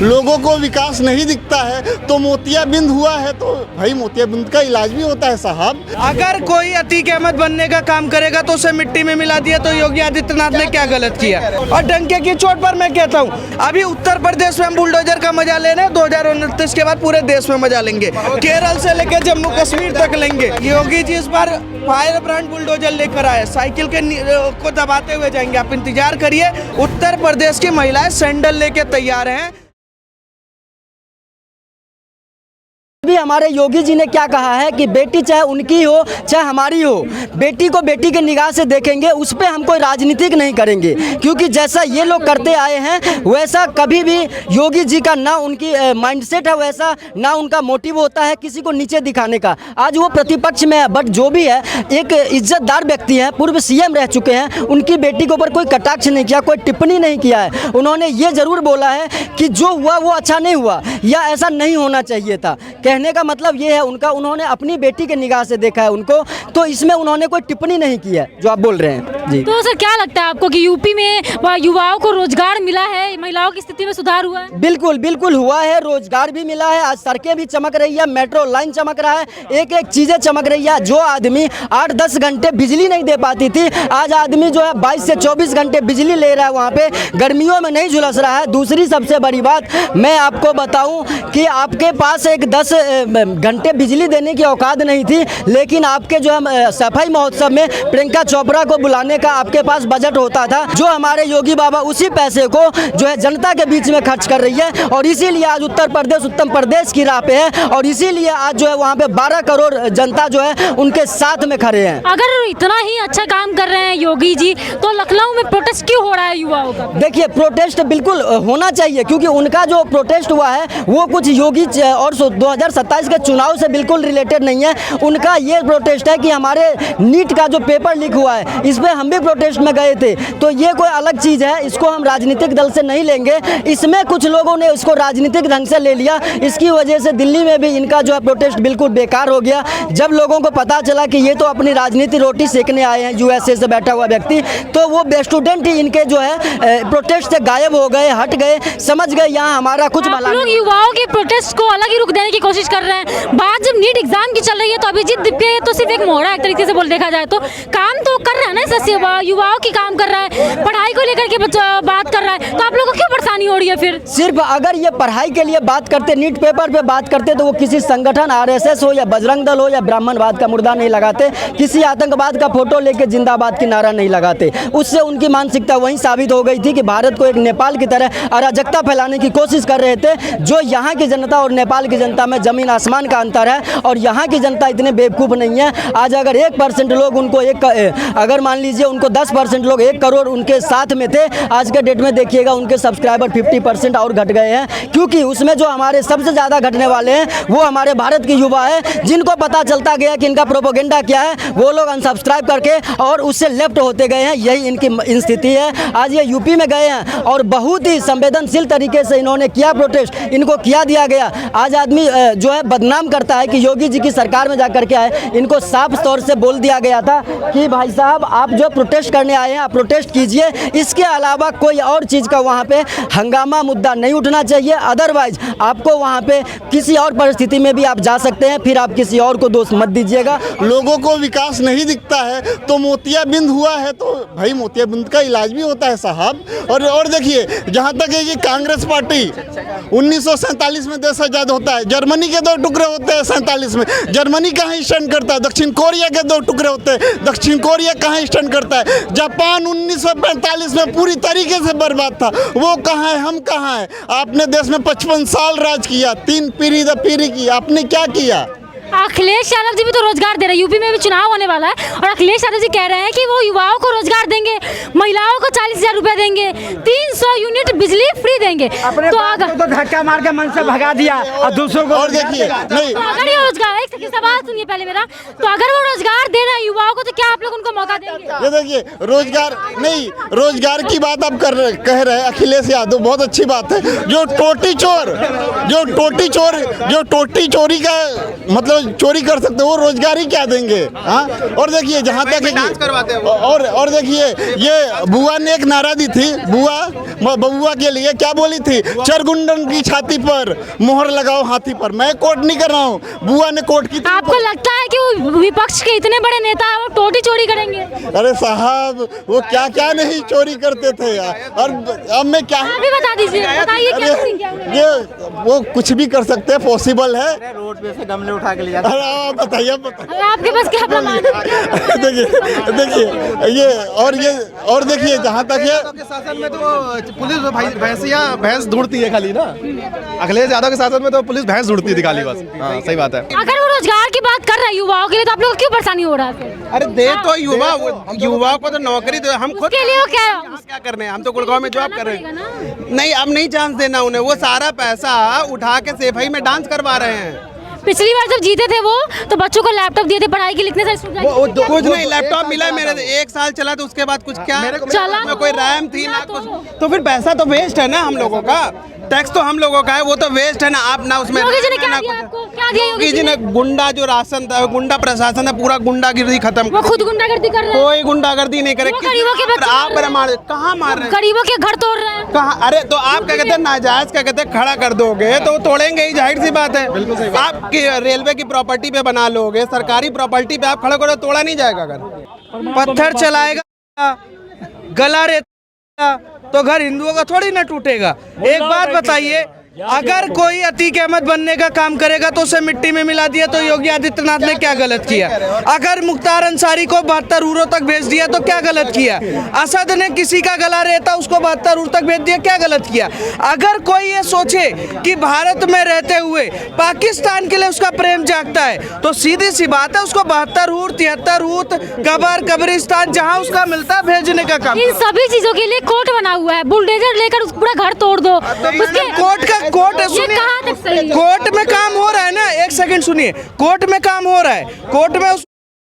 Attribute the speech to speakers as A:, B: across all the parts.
A: लोगों को विकास नहीं दिखता है तो मोतियाबिंद हुआ है तो भाई मोतियाबिंद का इलाज भी होता है साहब।
B: अगर कोई अतीक अहमद बनने का काम करेगा तो उसे मिट्टी में मिला दिया तो योगी आदित्यनाथ ने क्या गलत किया। और डंके की चोट पर मैं कहता हूँ अभी उत्तर प्रदेश में हम बुलडोजर का मजा ले रहे हैं, 2029 के बाद पूरे देश में मजा लेंगे, केरल से लेकर जम्मू कश्मीर तक लेंगे। योगी जी इस बार फायर ब्रांड बुलडोजर लेकर आए, साइकिल के को दबाते हुए जाएंगे। आप इंतजार करिए, उत्तर प्रदेश की महिलाएं सैंडल लेके तैयार हैं।
C: भी हमारे योगी जी ने क्या कहा है कि बेटी चाहे उनकी हो चाहे हमारी हो, बेटी को बेटी के निगाह से देखेंगे, उस पर हम कोई राजनीतिक नहीं करेंगे, क्योंकि जैसा ये लोग करते आए हैं वैसा कभी भी योगी जी का ना उनकी माइंडसेट है, वैसा ना उनका मोटिव होता है किसी को नीचे दिखाने का। आज वो प्रतिपक्ष में है, बट जो भी है एक इज्जतदार व्यक्ति है, पूर्व सीएम रह चुके हैं, उनकी बेटी के ऊपर कोई कटाक्ष नहीं किया, कोई टिप्पणी नहीं किया है। उन्होंने ये जरूर बोला है कि जो हुआ वो अच्छा नहीं हुआ या ऐसा नहीं होना चाहिए था। कहने का मतलब ये है उनका, उन्होंने अपनी बेटी के निगाह से देखा है उनको, तो इसमें उन्होंने कोई टिप्पणी नहीं की है जो आप बोल रहे हैं जी।
D: तो सर क्या लगता है आपको कि यूपी में युवाओं को रोजगार मिला है, महिलाओं की स्थिति में सुधार हुआ है?
C: बिल्कुल बिल्कुल हुआ है, रोजगार भी मिला है, आज सड़कें भी चमक रही है, मेट्रो लाइन चमक रहा है, एक एक चीजें चमक रही है। जो आदमी 8-10 घंटे बिजली नहीं दे पाती थी, आज आदमी जो है 22 से 24 घंटे बिजली ले रहा है, वहाँ पे गर्मियों में नहीं झुलस रहा है। दूसरी सबसे बड़ी बात मैं आपको बताऊं कि आपके पास एक 10 घंटे बिजली देने की औकात नहीं थी, लेकिन आपके जो है सफाई महोत्सव में प्रियंका चोपड़ा को बुलाने का आपके पास बजट होता था, जो हमारे योगी बाबा उसी पैसे को जो है जनता के बीच में खर्च कर रही है, और इसीलिए आज उत्तर प्रदेश उत्तम प्रदेश की राह पे है, और इसीलिए आज जो है वहाँ पे 12 करोड़ जनता जो है उनके साथ में खड़े हैं।
D: अगर इतना ही अच्छा काम कर रहे हैं योगी जी, तो लखनऊ में प्रोटेस्ट क्यों हो रहा है युवाओं का?
C: देखिए प्रोटेस्ट बिल्कुल होना चाहिए, क्योंकि उनका जो प्रोटेस्ट हुआ है वो कुछ योगी और 2027 के चुनाव से बिल्कुल रिलेटेड नहीं है। उनका ये प्रोटेस्ट है कि हमारे नीट का जो पेपर लीक हुआ है इस पर हम भी प्रोटेस्ट में गए थे, तो ये कोई अलग चीज़ है, इसको हम राजनीतिक दल से नहीं लेंगे। इसमें कुछ लोगों ने इसको राजनीतिक ढंग से ले लिया, इसकी वजह से दिल्ली में भी इनका जो है प्रोटेस्ट बिल्कुल बेकार हो गया। जब लोगों को पता चला कि ये तो अपनी राजनीति रोटी सेकने आए हैं यूएसए से बैठा हुआ व्यक्ति, तो वो स्टूडेंट ही इनके जो है प्रोटेस्ट से गायब हो गए, हट गए, समझ गए यहाँ हमारा कुछ भला।
D: लोग युवाओं के प्रोटेस्ट को अलग ही रुख देने की कोशिश कर रहे हैं। बात जब नीट एग्जाम की चल रही है तो अभिजीत दिप्या तो सिर्फ एक मोहरा एक तरीके से बोल देखा जाए तो काम तो कर रहा है ना, युवाओं की काम कर रहा है, पढ़ाई को लेकर के बात कर रहा है, तो आप लोगों को क्यों परेशानी हो रही है? फिर
C: सिर्फ अगर ये पढ़ाई के लिए बात करते, नीट पेपर पे बात करते, तो वो किसी संगठन आरएसएस हो या बजरंग दल हो या ब्राह्मणवाद का मुर्दा नहीं लगाते, किसी आतंकवाद का फोटो लेके जिंदाबाद की नारा नहीं लगाते। उससे उनकी मानसिकता वहीं साबित हो गई थी कि भारत को एक नेपाल की तरह अराजकता फैलाने की कोशिश कर रहे थे। जो यहाँ की जनता और नेपाल की जनता में जमीन आसमान का अंतर है, और यहाँ की जनता इतने बेवकूफ़ नहीं है। आज अगर 1% लोग उनको अगर मान लीजिए उनको 10% लोग 1 करोड़ उनके साथ में थे, आज के डेट में देखिएगा उनके सब्सक्राइबर 50% और घट गए हैं, क्योंकि उसमें जो हमारे सबसे ज़्यादा घटने वाले हैं वो हमारे भारत के युवा हैं, जिनको पता चलता गया कि इनका प्रोपेगेंडा क्या है, वो लोग अनसब्सक्राइब करके और उससे लेफ्ट होते गए हैं। यही इनकी स्थिति है। आज ये यूपी में गए हैं और बहुत ही संवेदनशील तरीके से इन्होंने किया प्रोटेस्ट, इनको किया दिया गया। आज आदमी जो है बदनाम करता है कि योगी जी की सरकार में जाकर के आए, इनको साफ तौर से बोल दिया गया था कि भाई साहब आप जो प्रोटेस्ट करने आए हैं आप प्रोटेस्ट कीजिए, इसके अलावा कोई और चीज़ का वहाँ पे हंगामा मुद्दा नहीं उठना चाहिए, अदरवाइज आपको वहाँ पे किसी और परिस्थिति में भी आप जा सकते हैं, फिर आप किसी और को दोष मत दीजिएगा।
A: लोगों को विकास नहीं दिखता है तो मोतियाबिंद हुआ है तो भाई मोतियाबिंद का इलाज भी होता है साहब। और देखिए जहाँ तक है कि कांग्रेस पार्टी 1947 में देश आजाद होता है, जर्मनी के 2 टुकड़े होते हैं 47 में, जर्मनी कहाँ स्टैंड करता है, दक्षिण कोरिया के 2 टुकड़े होते हैं, दक्षिण कोरिया कहाँ स्टैंड करता है, जापान 1945 में पूरी तरीके से बर्बाद था, वो कहाँ है, हम कहाँ हैं। आपने देश में 55 साल राज किया, 3 पीढ़ी दर पीढ़ी की, आपने क्या किया?
D: अखिलेश यादव जी भी तो रोजगार दे रहे हैं, यूपी में भी चुनाव होने वाला है और अखिलेश यादव जी कह रहे हैं कि वो युवाओं को रोजगार देंगे, महिलाओं को 40,000 रुपए देंगे, 300 यूनिट बिजली फ्री देंगे।
B: तो अगर तो धक्का मार के मन से भगा दिया और दूसरों को।
A: और देखिए नहीं,
D: तो अगर ये रोजगार, एक सवाल सुनिए पहले मेरा, तो अगर वो रोजगार दे रहे हैं युवाओं को तो क्या आप लोग उनको मौका देंगे?
A: ये देखिए रोजगार नहीं, रोजगार की बात आप कह रहे हैं अखिलेश यादव, बहुत अच्छी बात है। जो टोटी चोरी का मतलब जो चोरी कर सकते हैं वो रोजगारी क्या देंगे? हाँ, और देखिए जहाँ तक और देखिए ये बुआ ने एक नारा दी थी, बबुआ के लिए क्या बोली थी? चरगुंडन की छाती पर मोहर लगाओ हाथी पर। मैं कोट नहीं कर रहा हूँ, बुआ ने कोट की।
D: आपको लगता है कि वो विपक्ष के इतने बड़े नेता है वो टोटी चोरी करेंगे?
A: अरे साहब वो क्या क्या नहीं चोरी करते थे यार। और अब मैं क्या
D: आप भी बता दीजिए, बताइए क्या किया उन्होंने?
A: ये वो कुछ भी कर सकते हैं, पॉसिबल है।
C: रोड पे से गमले उठा के ले जाते।
A: अरे बताइए
D: आपके पास क्या प्रमाण है?
A: देखिए और देखिए जहाँ तक ये
E: के शासन में तो पुलिस भैंस ढूंढती है खाली ना। अखिलेश यादव के शासन में तो पुलिस भैंस ढूंढती थी खाली बस। हाँ, सही बात है।
D: अगर वो रोजगार की बात कर रहे हैं युवाओं के लिए तो आप लोगों को क्यों परेशानी हो रहा है?
E: अरे दे तो युवाओं को तो नौकरी दो। हम खुद
D: उसके लिए वो
E: क्या करने हैं? हम तो गुड़गांव में जॉब कर रहे हैं। नहीं, अब नहीं चांस देना उन्हें। वो सारा पैसा उठा के सेफाई में डांस करवा रहे हैं।
D: पिछली बार जब जीते थे वो तो बच्चों को लैपटॉप दिए थे पढ़ाई के लिए, इतने सारे
E: कुछ नहीं, लैपटॉप मिला मेरे 1 साल चला तो उसके बाद कुछ क्या
D: चला
E: में कोई रैम थी ना कुछ। तो फिर पैसा तो वेस्ट है ना हम लोगों का। टैक्स तो हम लोगों का है, वो तो वेस्ट है ना। आप ना उसमें
D: योगी जी ने क्या दिया आपको? क्या दिया
E: योगी जी ने? गुंडा जो राशन था, गुंडा प्रशासन है, पूरा गुंडागिरी खत्म।
D: वो खुद गुंडागर्दी कर रहे हैं।
E: कोई गुंडागर्दी नहीं करे।
D: गरीबों के बच्चे
E: आप कहाँ मार रहे हैं?
D: गरीबों के घर तोड़ रहे हैं।
E: कहाँ? अरे तो आप क्या कहते हैं, नाजायज क्या कहते हैं, खड़ा कर दोगे तो वो तोड़ेंगे ही, जाहिर सी बात है। आप रेलवे की प्रॉपर्टी पे बना लोगे, सरकारी प्रॉपर्टी पे आप खड़ा करो, तोड़ा नहीं जाएगा। अगर
B: पत्थर चलाएगा, गला रेता तो घर हिंदुओं का थोड़ी ना टूटेगा। एक बात बताइए, अगर कोई अतीक अहमद बनने का काम करेगा तो उसे मिट्टी में मिला दिया तो योगी आदित्यनाथ ने क्या गलत किया? अगर मुख्तार अंसारी को 72 ऊरों तक भेज दिया तो क्या गलत किया? असद ने किसी का गला रहता उसको 72 ऊर तक भेज दिया, क्या गलत किया? अगर कोई ये सोचे कि भारत में रहते हुए पाकिस्तान के लिए उसका प्रेम जागता है तो सीधी सी बात है, उसको 72 ऊर 73 ऊर कब्रिस्तान जहाँ उसका मिलता है भेजने का काम।
D: इन सभी चीजों के लिए कोर्ट बना हुआ है, बुलडोजर लेकर पूरा घर तोड़ दो। उसके
B: कोर्ट में काम हो रहा है ना। एक सेकंड सुनिए, कोर्ट में काम हो रहा है, कोर्ट में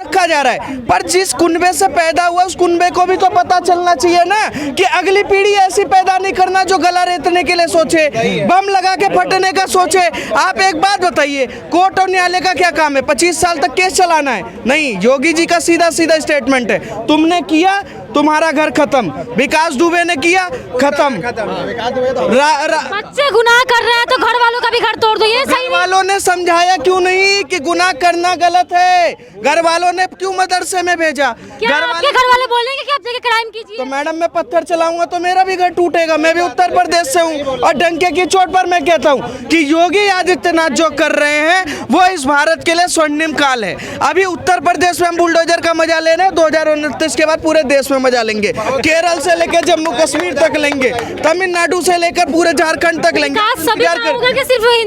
B: रखा जा रहा है, पर जिस कुनबे से पैदा हुआ उस कुनबे को भी तो पता चलना चाहिए ना कि अगली पीढ़ी ऐसी पैदा नहीं करना जो गला रेतने के लिए सोचे, बम लगा के फटने का सोचे। आप एक बात बताइए, कोर्ट और न्यायालय का क्या काम है? 25 साल तक केस चलाना है? नहीं, योगी जी का सीधा सीधा स्टेटमेंट है, तुमने किया तुम्हारा घर खत्म। विकास दुबे ने किया, खत्म।
D: बच्चे गुनाह कर रहे हैं तो घर वालों का भी घर तोड़ दो, ये सही
B: घर वालों ने समझाया क्यों नहीं कि गुनाह करना गलत है? घर वालों ने क्यों मदरसे में भेजा?
D: क्या आपके घर वाले बोलेंगे कि आप जगह क्राइम कीजिए?
B: तो मैडम मैं पत्थर चलाऊंगा तो मेरा भी घर टूटेगा। मैं भी उत्तर प्रदेश से हूँ और डंके की चोट पर मैं कहता हूँ कि योगी आदित्यनाथ जो कर रहे हैं वो इस भारत के लिए स्वर्णिम काल है। अभी उत्तर प्रदेश में हम बुलडोजर का मजा ले रहे हैं, 2029 के बाद पूरे देश में मजा लेंगे। केरल से लेकर जम्मू कश्मीर तक लेंगे, तमिलनाडु से लेकर पूरे झारखंड तक लेंगे।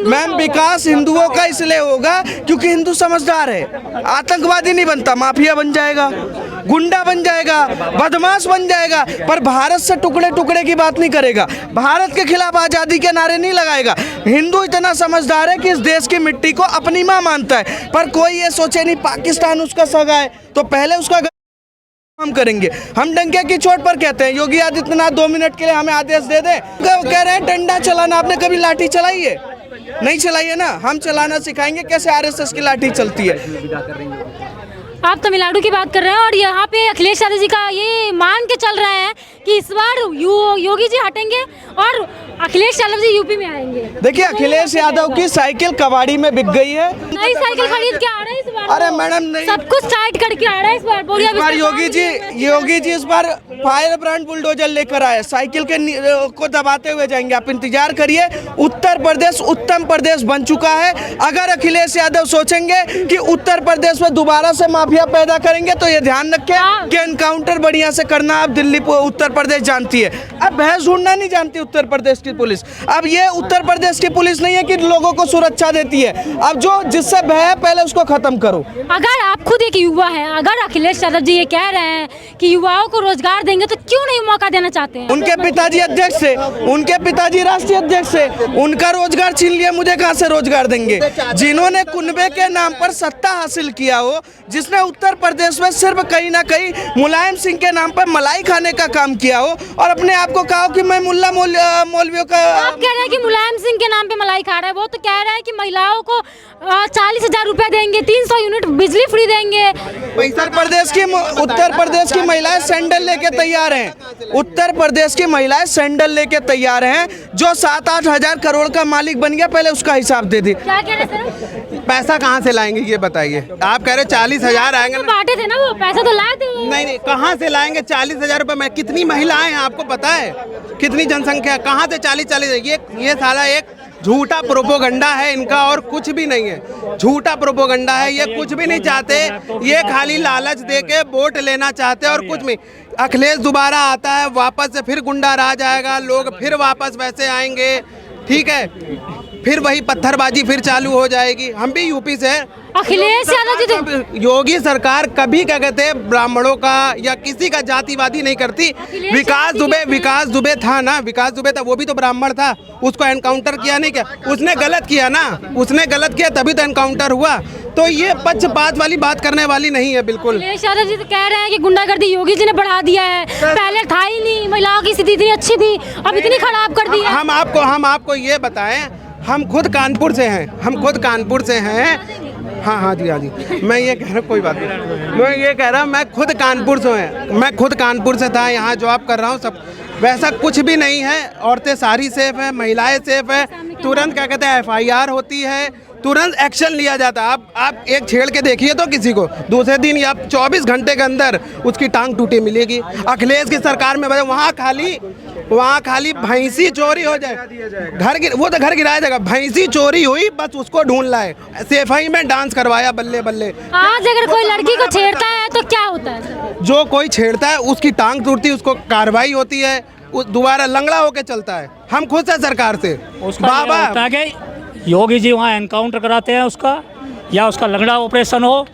B: मैम विकास हिंदुओं का इसलिए होगा क्योंकि हिंदू समझदार है। आतंकवादी नहीं बनता, माफिया बन जाएगा, गुंडा बन जाएगा, बदमाश बन जाएगा, पर भारत से टुकड़े टुकड़े की बात नहीं करेगा, भारत के खिलाफ आजादी के नारे नहीं लगाएगा। हिंदू इतना समझदार है कि इस देश की मिट्टी को अपनी माँ मानता है, पर कोई ये सोचे नहीं पाकिस्तान उसका सगा है तो पहले उसका हम करेंगे। हम डंके की चोट पर कहते हैं योगी आदित्यनाथ 2 मिनट के लिए हमें आदेश दे दे, कह रहे हैं डंडा चलाना। आपने कभी लाठी चलाई है? नहीं चलाई है ना। हम चलाना सिखाएंगे कैसे आरएसएस की लाठी चलती है।
D: आप तमिलनाडु की बात कर रहे हैं और यहाँ पे अखिलेश यादव जी का ये मान के चल रहे हैं कि इस बार योगी जी हटेंगे और अखिलेश यादव जी यूपी में आएंगे।
B: देखिए अखिलेश यादव की साइकिल कबाड़ी में बिक गई है।
D: नई साइकिल खरीद के आ रहे हैं इस बार।
B: अरे मैडम नहीं,
D: सब कुछ टाइट करके आ रहा है इस बार।
B: योगी जी इस बार फायर ब्रांड बुलडोजर लेकर आए, साइकिल के को दबाते हुए जाएंगे। आप इंतजार करिए, उत्तर प्रदेश उत्तम प्रदेश बन चुका है। अगर अखिलेश यादव सोचेंगे कि उत्तर प्रदेश में दोबारा से माफिया पैदा करेंगे तो ये ध्यान रखें कि एनकाउंटर बढ़िया से करना आप दिल्ली उत्तर प्रदेश जानती है। अब भैंस ढूंढना नहीं जानती उत्तर प्रदेश की पुलिस। अब ये उत्तर प्रदेश की पुलिस नहीं है कि लोगों को सुरक्षा देती है। अब जो जिससे भय है पहले उसको खत्म करो।
D: अगर आप खुद एक युवा है, अगर अखिलेश यादव जी ये कह रहे हैं कि युवाओं को रोजगार देंगे तो क्यों नहीं मौका देना चाहते हैं?
B: उनके पिताजी अध्यक्ष है, उनके पिताजी राष्ट्रीय अध्यक्ष है, उनका रोजगार छीन लिया, मुझे कहाँ से रोजगार देंगे? जिन्होंने कुनबे के नाम पर सत्ता हासिल किया हो, जिसने जिसने उत्तर प्रदेश में सिर्फ कहीं ना कहीं मुलायम सिंह के नाम पर मलाई खाने का काम किया हो और अपने आप को कहा हो कि मैं मुल्ला मौलवियों का।
D: आप कह रहे हैं कि मुलायम सिंह के नाम पे मलाई खा रहा है, वो तो कह रहा है कि महिलाओं को 40,000 रुपए देंगे, 300 यूनिट बिजली फ्री देंगे।
B: उत्तर प्रदेश की महिलाएं सैंडल लेके तैयार हैं। उत्तर प्रदेश की महिलाएं सैंडल लेके तैयार हैं। जो 7-8 हजार करोड़ का मालिक बन गया, पहले उसका हिसाब दे दी।
D: क्या कह रहे हैं सर?
E: पैसा कहाँ से लाएंगे ये बताइए। आप कह रहे 40,000 आएंगे
D: तो बांटे थे ना, वो पैसा तो लाए थे वो।
E: नहीं, कहाँ से लाएंगे 40,000 रुपए में? कितनी महिलाएं हैं आपको पता है? कितनी जनसंख्या है? कहाँ से 40 ये साला एक झूठा प्रोपोगंडा है इनका और कुछ भी नहीं है। झूठा प्रोपोगंडा है, ये कुछ भी नहीं चाहते, ये खाली लालच दे के वोट लेना चाहते हैं और कुछ नहीं। अखिलेश दोबारा आता है, वापस से फिर गुंडा राज आएगा, लोग फिर वापस वैसे आएंगे, ठीक है, फिर वही पत्थरबाजी फिर चालू हो जाएगी। हम भी यूपी से हैं।
D: अखिलेश यादव जी
E: योगी सरकार कभी क्या कहते हैं ब्राह्मणों का या किसी का जातिवादी नहीं करती। विकास दुबे था ना, विकास दुबे था, वो भी तो ब्राह्मण था, उसको एनकाउंटर किया नहीं क्या? उसने गलत किया ना, उसने गलत किया तभी तो एनकाउंटर हुआ। तो ये पक्षपात वाली बात करने वाली नहीं है बिल्कुल।
D: अखिलेश यादव जी तो कह रहे हैं कि गुंडागर्दी योगी जी ने बढ़ा दिया है, पहले था ही नहीं, महिलाओं की स्थिति इतनी अच्छी थी, अब इतनी खराब कर दी है।
E: हम आपको ये बताएं, हम खुद कानपुर से हैं, हाँ जी, मैं ये कह रहा हूँ, कोई बात नहीं, मैं ये कह रहा हूँ, मैं खुद कानपुर से था, यहाँ जॉब कर रहा हूँ। सब वैसा कुछ भी नहीं है, औरतें सारी सेफ है, महिलाएं सेफ है, तुरंत क्या कहते हैं FIR होती है, तुरंत एक्शन लिया जाता है। आप एक छेड़ के देखिए तो किसी को, दूसरे दिन या 24 घंटे के अंदर उसकी टांग टूटी मिलेगी। अखिलेश की सरकार में वहाँ खाली भैंसी चोरी हो जाए, वो तो घर गिराया जाएगा, भैंसी चोरी हुई बस उसको ढूंढ लाए, सेफाई में डांस करवाया, बल्ले बल्ले।
D: आज अगर कोई लड़की को छेड़ता है तो क्या होता है?
E: जो कोई छेड़ता है उसकी टांग टूटती है, उसको कार्रवाई होती है, दोबारा लंगड़ा होके चलता है। हम खुद से सरकार से बाबा
F: योगी जी वहाँ एनकाउंटर कराते हैं उसका, या उसका लंगड़ा ऑपरेशन हो